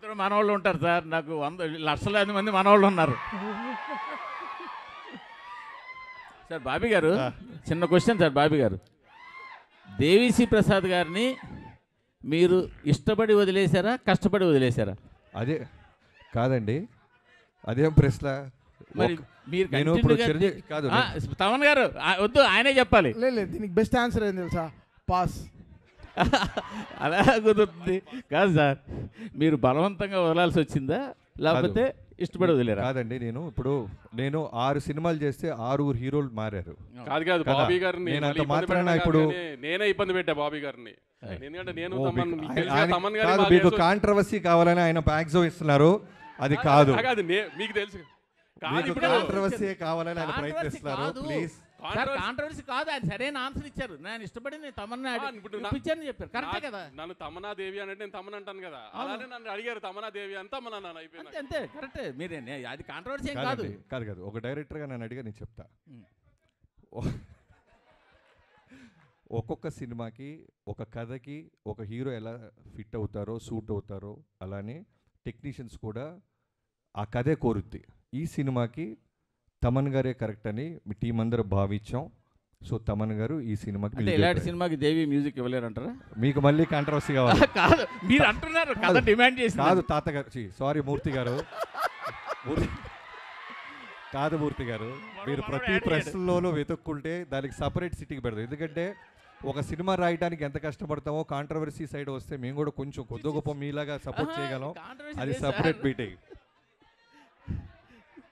ఇద్దరు మనవాళ్ళు ఉంటారు సార్, నాకు లక్షలాది మంది మనవాళ్ళు ఉన్నారు. సార్ బాబీ గారు, చిన్న క్వశ్చన్ సార్ బాబీ గారు, దేవిశ్రీ ప్రసాద్ గారిని మీరు ఇష్టపడి వదిలేశారా, కష్టపడి వదిలేశారా? అదే కాదండి, అదేం ప్రశ్న. మరి మీరు నేను ఇప్పుడు కాదు తమన్ గారు వద్దు, ఆయనే చెప్పాలి. లేదు, దీనికి బెస్ట్ ఆన్సర్ ఏం తెలుసా? పాస్. అలా కుదురుతుంది కాదు సార్, మీరు బలవంతంగా వదలాల్సి వచ్చిందా లేకపోతే ఇష్టపడి వదిలేరా? కాదండి, నేను 6 సినిమాలు చేస్తే 6 హీరోలు మారారు. కాదు బాబీ గారిని ఇప్పుడు నేనే ఇబ్బంది పెట్టా బాబీ గారిని, ఎందుకంటే నేను మీకు కాంట్రవర్సీ కావాలని ఆయన ప్యాక్సో ఇస్తున్నారు, అది కాదు. మీకు తెలుసు కాంట్రవర్సీ కావాలని ఆయన ప్రయత్నిస్తున్నారు. ప్లీజ్ కాంట్రవర్సీ కాదు, ఆయన సరైన ఆన్సర్ ఇచ్చారు. నేను ఇష్టపడి తమన్నా ఇప్పించాను చెప్పారు, కరెక్టే కదా. నన్ను తమన్నా దేవి అంటే నేను తమన్ అంటాను కదా, అలానే నన్ను అడిగారు తమన్నా దేవి అని తమన్నా నాన్న అయిపోయింది. అంతే కరెక్టే, మీరే అది కాంట్రవర్సీ ఏం కాదు. కాదు ఒక డైరెక్టర్గా నన్ను అడిగా నేను చెప్తా. ఒక్కొక్క సినిమాకి ఒక కథకి ఒక హీరో ఎలా ఫిట్ అవుతారో సూట్ అవుతారో అలానే టెక్నీషియన్స్ కూడా ఆ కథే కోరుద్ది. ఈ సినిమాకి తమన్ గారే కరెక్ట్ అని మీ టీం అందరూ భావించాం. సో తమన్ గారు ఈ సినిమాకి ఇలాంటి సినిమాకి దేవి మ్యూజిక్ ఇవ్వలేరంటారా? మీకు మళ్ళీ కాంట్రవర్సీ కావాలి? కాదు, మీరు అంటున్నారు కథ డిమాండ్ చేసి. కాదు తాతగారు, సారీ మూర్తి గారు, కాదు మూర్తి గారు, మీరు ప్రతి ప్రశ్నలోనూ వెతుక్కుంటే దానికి సపరేట్ సిటీకి పెడతాం. ఎందుకంటే ఒక సినిమా రాయడానికి ఎంత కష్టపడతామో కాంట్రవర్సీ సైడ్ వస్తే మేము కూడా కొంచెం కొద్ది గొప్ప మీలాగా సపోర్ట్ చేయగలం. అది సపరేట్ మీటింగ్.